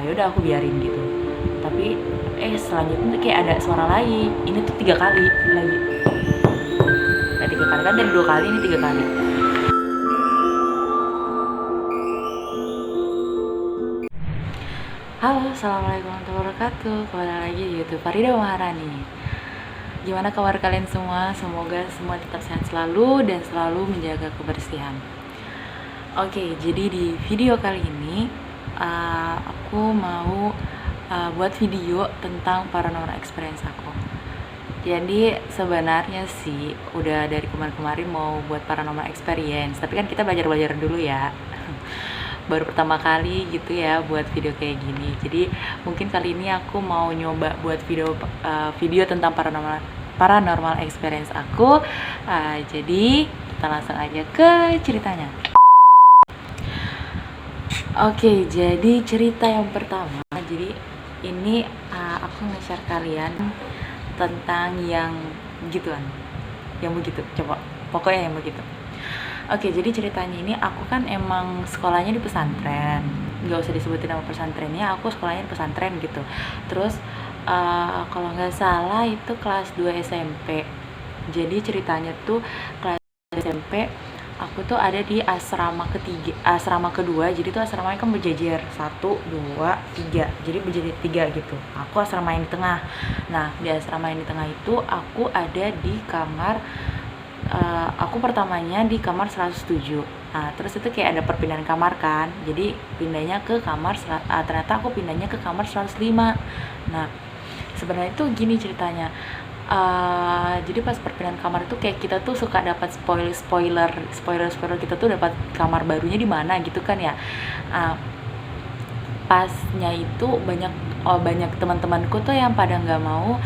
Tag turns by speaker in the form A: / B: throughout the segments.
A: Yaudah aku biarin gitu. Tapi selanjutnya tuh kayak ada suara lagi, ini tuh 3 kali lagi, kayak 3 kali kan, dari 2 kali ini 3 kali. Halo, assalamualaikum warahmatullahi wabarakatuh. Kembali lagi di YouTube Farida Maharani. Gimana kabar kalian semua? Semoga semua tetap sehat selalu dan selalu menjaga kebersihan. Oke, jadi di video kali ini aku mau buat video tentang paranormal experience aku. Jadi sebenarnya sih udah dari kemarin-kemarin mau buat paranormal experience, tapi kan kita belajar-belajar dulu ya. Baru pertama kali gitu ya buat video kayak gini. Jadi mungkin kali ini aku mau nyoba buat video tentang paranormal experience aku. Jadi kita langsung aja ke ceritanya. Oke, jadi cerita yang pertama. Jadi ini aku nge-share kalian tentang yang gituan, yang begitu. Coba, pokoknya yang begitu. Oke, jadi ceritanya ini aku kan emang sekolahnya di pesantren. Nggak usah disebutin nama pesantrennya, aku sekolahnya di pesantren gitu. Terus kalau nggak salah itu kelas 2 SMP. Jadi ceritanya tuh kelas 2 SMP aku tuh ada di asrama kedua. Jadi tuh asramanya kan berjejer 1, 2, 3. Jadi berjejer 3 gitu. Aku asrama yang di tengah. Nah, di asrama yang di tengah itu aku ada di kamar, aku pertamanya di kamar 107. Nah, terus itu kayak ada perpindahan kamar kan. Jadi pindahnya ke kamar ternyata aku pindahnya ke kamar 105. Nah, sebenarnya itu gini ceritanya. Jadi pas perpindahan kamar itu kayak kita tuh suka dapat spoiler kita tuh dapat kamar barunya di mana gitu kan ya. Pasnya itu banyak teman-temanku tuh yang pada nggak mau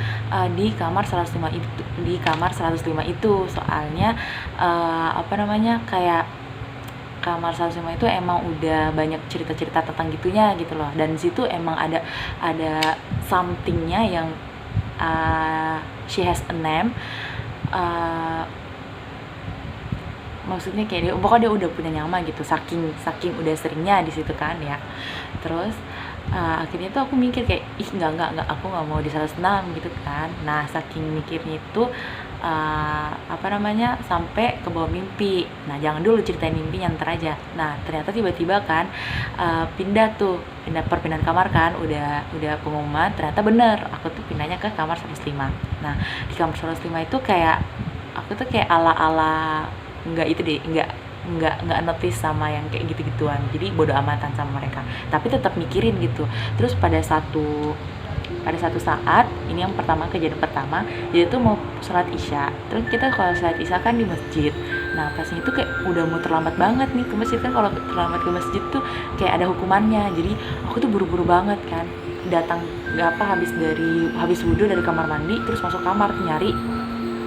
A: di kamar 105 itu soalnya kayak kamar 105 itu emang udah banyak cerita-cerita tentang gitunya gitu loh, dan di situ emang ada somethingnya yang she has a name, maksudnya kayak pokoknya dia udah punya nama gitu, saking udah seringnya di situ kan ya. Terus akhirnya tuh aku mikir kayak enggak, aku nggak mau di 106 gitu kan. Nah, saking mikirnya itu sampai ke bawah mimpi. Nah, jangan dulu ceritain mimpinya, ntar aja. Nah, ternyata tiba-tiba kan pindah perpindahan kamar kan, udah pengumuman, ternyata bener aku tuh pindahnya ke kamar 105. Nah, di kamar 105 itu kayak aku tuh kayak ala-ala nggak notice sama yang kayak gitu-gituan, jadi bodo amatan sama mereka, tapi tetap mikirin gitu. Terus pada satu saat, ini yang kejadian pertama, dia tuh mau sholat isya. Terus kita kalau sholat isya kan di masjid. Nah, pasnya itu kayak udah mau terlambat banget nih ke masjid kan. Kalau terlambat ke masjid tuh kayak ada hukumannya. Jadi aku tuh buru-buru banget kan, datang habis wudhu dari kamar mandi, terus masuk kamar nyari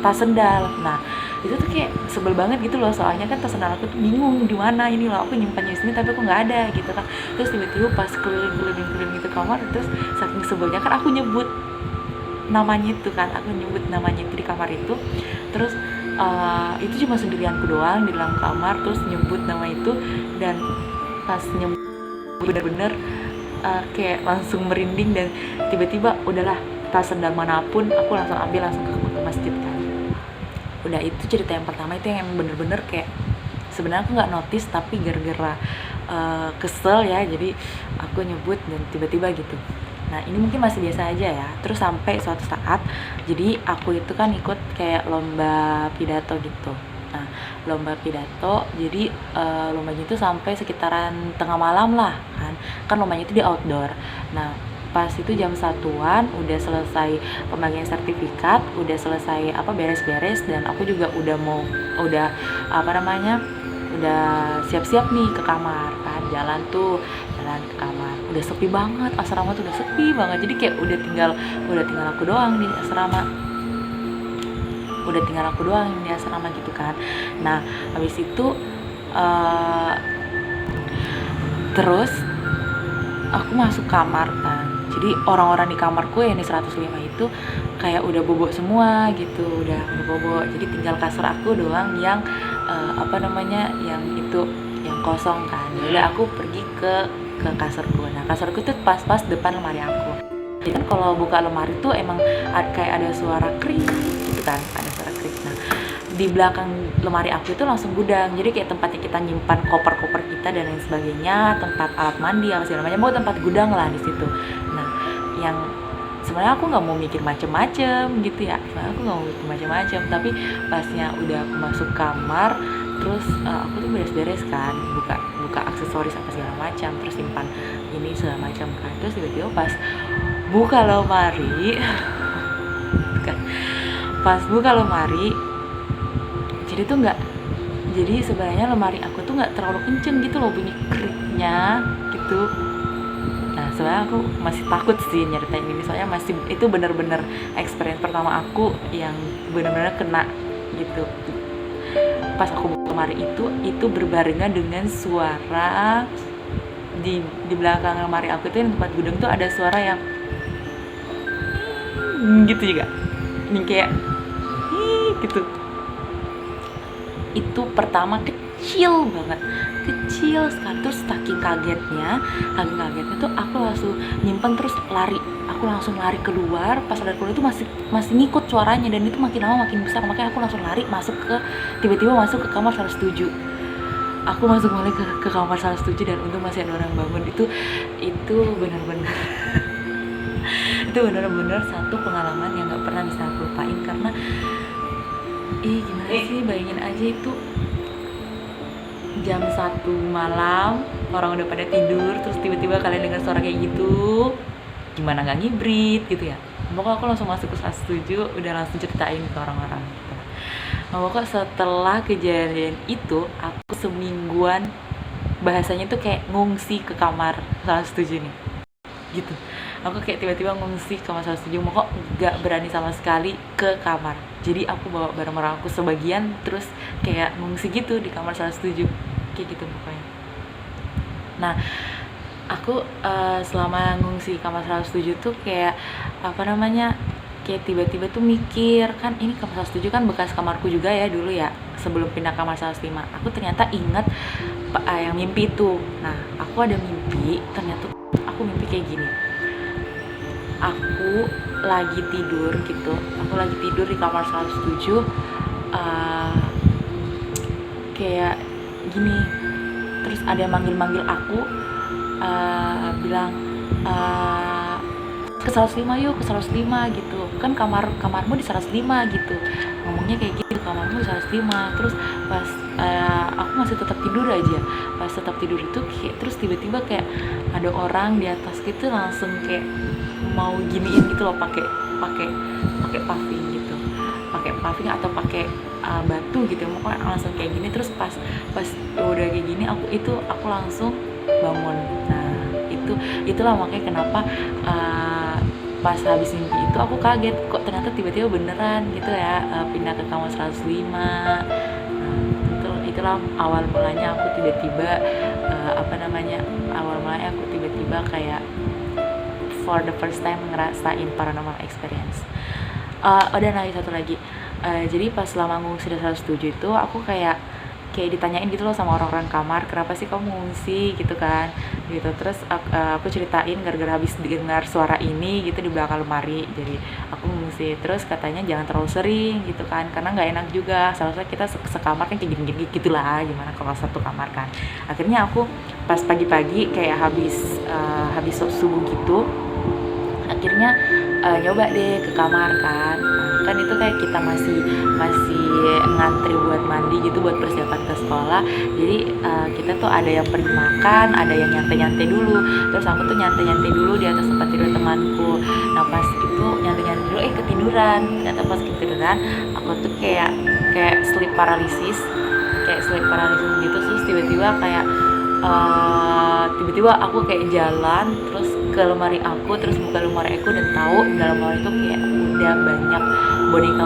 A: tas sendal. Nah, itu tuh kayak sebel banget gitu loh, soalnya kan tas sendal aku tuh bingung di mana ini loh, aku nyimpannya di sini tapi aku nggak ada gitu kan. Terus tiba-tiba pas keliling gitu kamar, terus saking sebelnya kan aku nyebut namanya itu di kamar itu. Terus itu cuma sendirianku doang di dalam kamar, terus nyebut nama itu, dan pas nyebut bener-bener kayak langsung merinding, dan tiba-tiba udahlah, tas sendal manapun aku langsung ambil, langsung ke masjid kan. Udah, itu cerita yang pertama, itu yang bener-bener kayak sebenarnya aku nggak notice, tapi gara-gara kesel ya, jadi aku nyebut dan tiba-tiba gitu. Nah, ini mungkin masih biasa aja ya. Terus sampai suatu saat, jadi aku itu kan ikut kayak lomba pidato gitu. Nah, lomba pidato, jadi lombanya itu sampai sekitaran tengah malam lah kan lombanya itu di outdoor. Nah, pas itu jam 1-an udah selesai pembagian sertifikat, udah selesai beres-beres, dan aku juga udah siap-siap nih ke kamar kan, jalan ke kamar. Udah sepi banget, asrama tuh udah sepi banget. Jadi kayak udah tinggal aku doang di asrama. Gitu kan. Nah, habis itu terus aku masuk kamar kan. Jadi orang-orang di kamarku yang di 105 itu kayak udah bobo semua gitu, udah bobo. Jadi tinggal kasur aku doang yang yang kosong kan. Udah, aku pergi ke ke kasurku. Nah kasurku tuh pas depan lemari aku. Jadi kan kalau buka lemari tuh emang kayak ada suara krik gitu kan, ada suara krik. Nah di belakang lemari aku itu langsung gudang, jadi kayak tempatnya kita nyimpan koper-koper kita dan lain sebagainya, tempat alat mandi apa segala macam, mau tempat gudang lah di situ. Nah yang sebenarnya aku nggak mau mikir macem-macem gitu ya, sebenarnya aku nggak mau mikir macem-macem, tapi pasnya udah aku masuk kamar, terus aku tuh beres-beres kan, buka aksesoris apa segala macam, terus simpan ini segala macam kan, terus tiba-tiba pas buka lemari pas buka lemari, jadi tuh nggak, jadi sebenarnya lemari aku tuh nggak terlalu kenceng gitu loh bunyi kriknya gitu. Nah sebenarnya aku masih takut sih nyeritain ini, soalnya masih itu bener-bener experience pertama aku yang bener-bener kena gitu. Pas aku buka lemari itu berbarengan dengan suara di belakang lemari aku itu yang tempat gudang tuh ada suara yang gitu juga, ini kayak gitu. Itu pertama kecil banget, kecil sekali, terus saking kagetnya tuh aku langsung nyimpen terus aku langsung lari keluar. Pas lari keluar itu masih ngikut suaranya, dan itu makin lama makin besar, makanya aku langsung lari tiba-tiba masuk ke kamar 107. Aku masuk mulai ke kamar 107 dan untung masih ada orang bangun. Itu benar-benar itu benar-benar satu pengalaman yang nggak pernah bisa aku lupain, karena gimana sih, bayangin aja itu jam 1 malam, orang udah pada tidur, terus tiba-tiba kalian dengar suara kayak gitu, gimana nggak ngibrit gitu ya. Pokoknya aku langsung masuk ke 107, udah langsung ceritain ke orang-orang gitu. Pokoknya setelah kejadian itu aku semingguan bahasanya tuh kayak ngungsi ke kamar 107 nih gitu. Aku kayak tiba-tiba ngungsi ke kamar 107, kok gak berani sama sekali ke kamar. Jadi aku bawa barang-barang aku sebagian, terus kayak ngungsi gitu di kamar 107, kayak gitu pokoknya. Nah aku selama ngungsi kamar 107 tuh kayak kayak tiba-tiba tuh mikir, kan ini kamar 107 kan bekas kamarku juga ya dulu ya, sebelum pindah kamar 105. Aku ternyata ingat yang mimpi itu. Nah aku ada mimpi, ternyata aku mimpi kayak gini. Aku lagi tidur gitu, di kamar 107, kayak gini, terus ada yang manggil aku, bilang ke 105 yuk, ke 105 gitu kan, kamarmu di 105 gitu, ngomongnya kayak gitu, kamarmu di 105. Terus pas aku masih tetap tidur aja, pas tetap tidur itu kayak, terus tiba-tiba kayak ada orang di atas gitu, langsung kayak mau giniin gitu loh, pakai paving gitu, pakai paving atau pakai batu gitu, pokoknya langsung kayak gini. Terus pas udah kayak gini, aku langsung bangun. Nah itulah makanya kenapa pas habis mimpi itu aku kaget, kok ternyata tiba-tiba beneran gitu ya, pindah ke kamar 105. Itulah awal mulanya aku tiba-tiba kayak for the first time ngerasain paranormal experience. Dan lagi satu lagi, jadi pas selama ngungsi di 107 itu aku kayak ditanyain gitu loh sama orang-orang kamar, kenapa sih kamu ngungsi gitu kan gitu. Terus aku ceritain gara-gara habis dengar suara ini gitu di belakang lemari, jadi aku ngungsi. Terus katanya jangan terlalu sering gitu kan, karena nggak enak juga, seharusnya kita sekamar kan kayak gini-gini gitulah, gimana kalau satu kamar kan. Akhirnya aku pas pagi-pagi kayak habis subuh gitu, akhirnya nyoba deh ke kamar kan. Kan itu kayak kita masih ngantri buat mandi gitu, buat persiapan ke sekolah. Jadi kita tuh ada yang pergi makan, ada yang nyantai-nyantai dulu. Terus aku tuh nyantai-nyantai dulu di atas tempat tidur temanku. Nah pas itu nyantai-nyantai dulu ketiduran. Ternyata pas ketiduran aku tuh kayak sleep paralysis gitu. Terus tiba-tiba aku kayak jalan terus ke lemari aku, terus buka lemari aku dan tahu dalam lemari itu kayak udah banyak boneka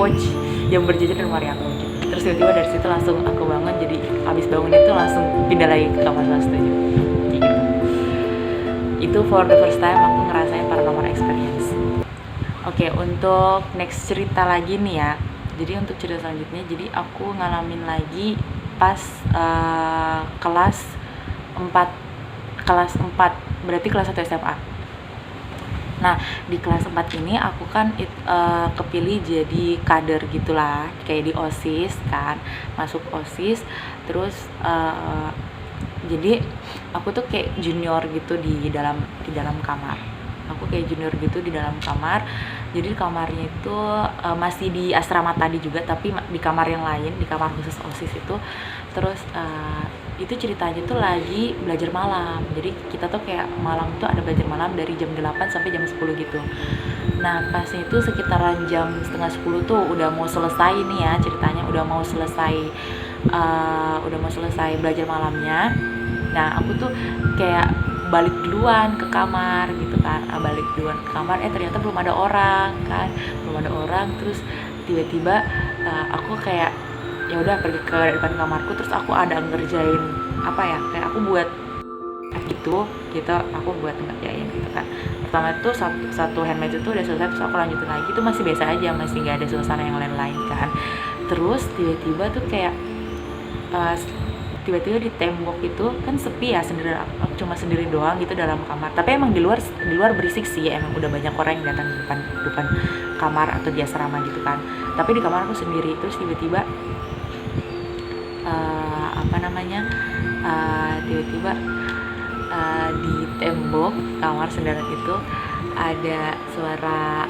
A: poch yang berjejer di lemari aku gitu. Terus tiba-tiba dari situ langsung aku bangun, jadi abis bangun itu langsung pindah lagi ke kamar 107 gitu. Itu for the first time aku ngerasain paranormal experience. Oke, untuk next cerita lagi nih ya. Jadi untuk cerita selanjutnya, jadi aku ngalamin lagi pas kelas 4 berarti kelas 1 SMA. Nah, di kelas 4 ini aku kan kepilih jadi kader gitulah, kayak di OSIS kan, masuk OSIS. Terus jadi aku tuh kayak junior gitu di dalam kamar. Aku kayak junior gitu di dalam kamar. Jadi kamarnya itu masih di asrama tadi juga, tapi di kamar yang lain, di kamar khusus OSIS itu. Terus itu ceritanya tuh lagi belajar malam. Jadi kita tuh kayak malam tuh ada belajar malam dari jam 8 sampai jam 10 gitu. Nah, pas itu sekitaran jam setengah 10 tuh udah mau selesai nih ya ceritanya, udah mau selesai belajar malamnya. Nah, aku tuh kayak balik duluan ke kamar gitu kan. Balik duluan ke kamar, ternyata belum ada orang. Terus tiba-tiba aku kayak ya udah pergi ke depan kamarku. Terus aku ada ngerjain kayak aku buat gitu aku buat ngerjain gitu kan. Pertama itu satu handmade itu udah selesai, terus aku lanjutin lagi. Itu masih biasa aja, masih nggak ada suasana yang lain-lain kan. Terus tiba-tiba tuh kayak tiba-tiba di tembok itu kan sepi ya, aku cuma sendiri doang gitu dalam kamar. Tapi emang di luar berisik sih, emang udah banyak orang yang datang di depan kamar atau di asrama gitu kan. Tapi di kamar aku sendiri. Terus tiba-tiba tiba-tiba di tembok kamar saudara itu ada suara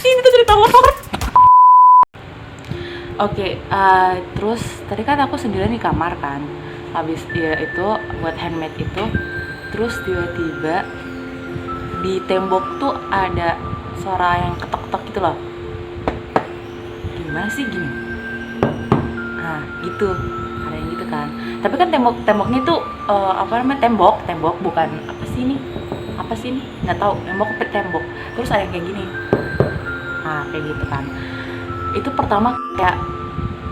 A: ini tuh cerita horor. Oke, terus tadi kan aku sendirian di kamar kan, habis dia itu buat handmade itu. Terus tiba-tiba di tembok tuh ada suara yang ketok-ketok gitu loh. Gimana sih gini? Nah gitu, ada yang gitu kan. Tapi kan temboknya tuh tembok bukan apa sih ini nggak tahu, tembok. Terus ada yang kayak gini. Nah kayak gitu kan. Itu pertama kayak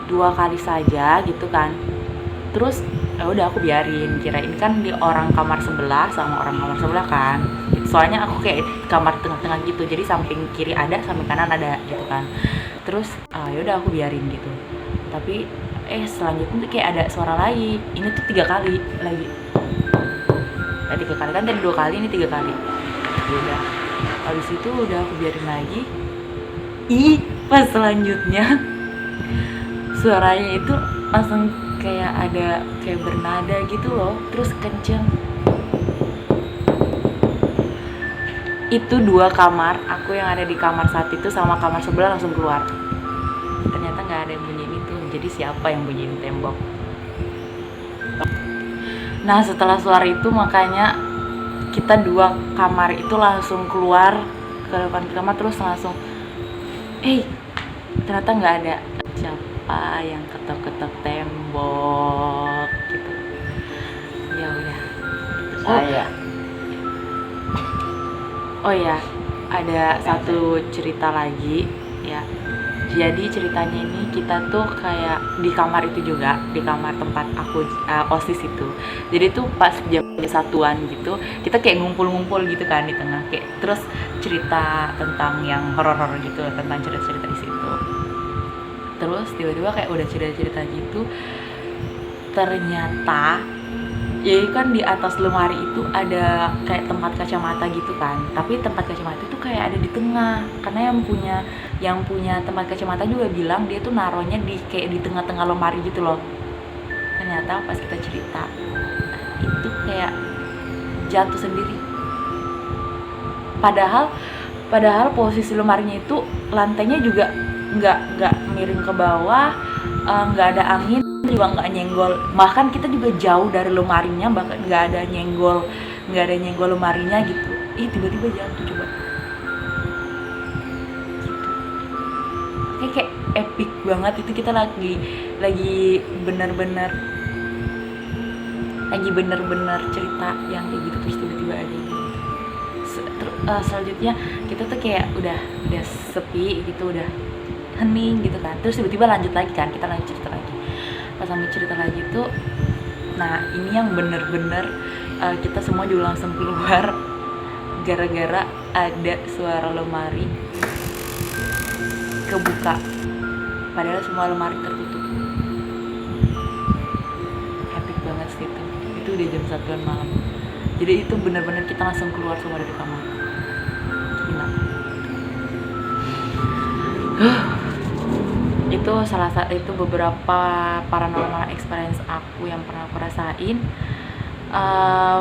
A: 2 kali saja gitu kan. Terus ya udah aku biarin, kirain kan di orang kamar sebelah sama orang kamar sebelah kan. Soalnya aku kayak kamar tengah-tengah gitu, jadi samping kiri ada, samping kanan ada gitu kan. Terus ya udah aku biarin gitu. Tapi selanjutnya tuh kayak ada suara lagi. Ini tuh 3 kali lagi. 3 kali kan, tadi 2 kali, ini 3 kali. Ya udah. Habis itu udah aku biarin lagi. Pas selanjutnya suaranya itu langsung kayak ada kayak bernada gitu loh, terus kenceng. Itu 2 kamar, aku yang ada di kamar saat itu sama kamar sebelah langsung keluar. Ternyata nggak ada yang bunyiin itu. Jadi siapa yang bunyiin tembok? Nah setelah suara itu makanya kita 2 kamar itu langsung keluar ke depan kamar, terus langsung ternyata nggak ada. Siapa yang ketok-ketok tembok gitu. Ya udah.
B: Saya.
A: Oh ya, ada satu cerita lagi ya. Jadi ceritanya ini kita tuh kayak di kamar itu juga, di kamar tempat aku OSIS itu. Jadi tuh pas jam 1-an gitu, kita kayak ngumpul-ngumpul gitu kan di tengah, kayak terus cerita tentang yang horor-horor gitu, tentang cerita-cerita di situ. Terus tiba-tiba kayak udah cerita-cerita gitu, ternyata ya kan di atas lemari itu ada kayak tempat kacamata gitu kan. Tapi tempat kacamata itu kayak ada di tengah, karena yang punya tempat kacamata juga bilang dia tuh naruhnya kayak di tengah-tengah lemari gitu loh. Ternyata pas kita cerita itu kayak jatuh sendiri. Padahal posisi lemarinya itu lantainya juga nggak miring ke bawah, nggak ada angin juga, nggak nyenggol. Bahkan kita juga jauh dari lemarinya, bahkan nggak ada nyenggol lemarinya gitu. Tiba-tiba jatuh coba. Gitu. Kayak epic banget itu. Kita lagi bener-bener cerita yang kayak gitu, terus tiba-tiba ada yang gitu. Selanjutnya kita tuh kayak udah sepi gitu, udah hening gitu kan. Terus tiba-tiba lanjut lagi kan, kita lanjut cerita lagi. Pas sampai cerita lagi tuh, nah ini yang bener-bener kita semua juga langsung keluar gara-gara ada suara lemari kebuka, padahal semua lemari tertutup. Epic banget sih itu udah jam 1-an malam. Jadi itu benar-benar kita langsung keluar semua dari kamar. Gila. Itu salah satu, itu beberapa paranormal experience aku yang pernah aku rasain.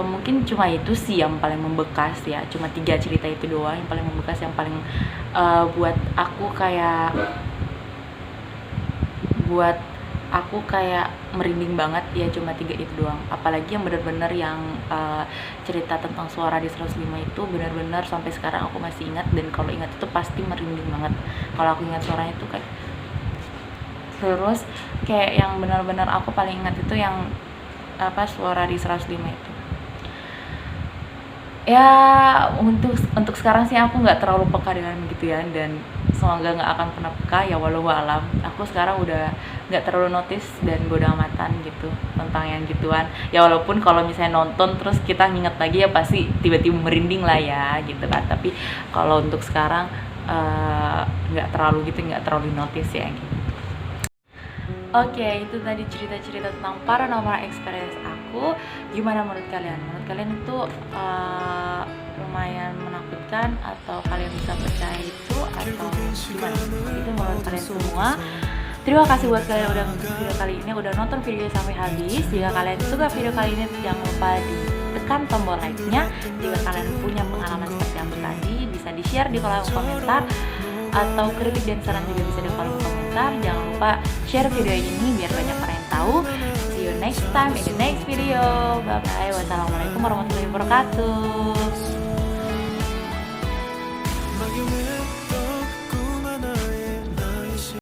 A: Mungkin cuma itu sih yang paling membekas ya, cuma 3 cerita itu doang yang paling membekas, yang paling buat aku kayak merinding banget ya, cuma 3 itu doang. Apalagi yang benar-benar yang cerita tentang suara di 105 itu benar-benar sampai sekarang aku masih ingat, dan kalau ingat itu pasti merinding banget kalau aku ingat suaranya itu kayak. Terus kayak yang benar-benar aku paling ingat itu yang suara di 105 itu. Ya untuk sekarang sih aku nggak terlalu peka dengan begituan, dan semoga nggak akan pernah peka ya, walau alam. Aku sekarang udah nggak terlalu notice dan bodo amatan gitu tentang yang gituan ya, walaupun kalau misalnya nonton terus kita nginget lagi ya pasti tiba-tiba merinding lah ya gitu kan. Tapi kalau untuk sekarang nggak terlalu notice ya gitu. Oke, itu tadi cerita-cerita tentang paranormal experience aku. Gimana menurut kalian? Menurut kalian itu lumayan menakutkan, atau kalian bisa percaya itu, atau gimana? Itu menurut kalian semua. Terima kasih buat kalian udah nonton video kali ini, udah nonton video sampai habis. Jika kalian suka video kali ini, jangan lupa ditekan tombol like-nya. Jika kalian punya pengalaman seperti aku tadi, bisa di-share di kolom komentar, atau kritik dan saran juga bisa di kolom komentar. Jangan lupa share video ini biar banyak orang yang tahu. See you next time in the next video. Bye bye. Wassalamualaikum warahmatullahi wabarakatuh.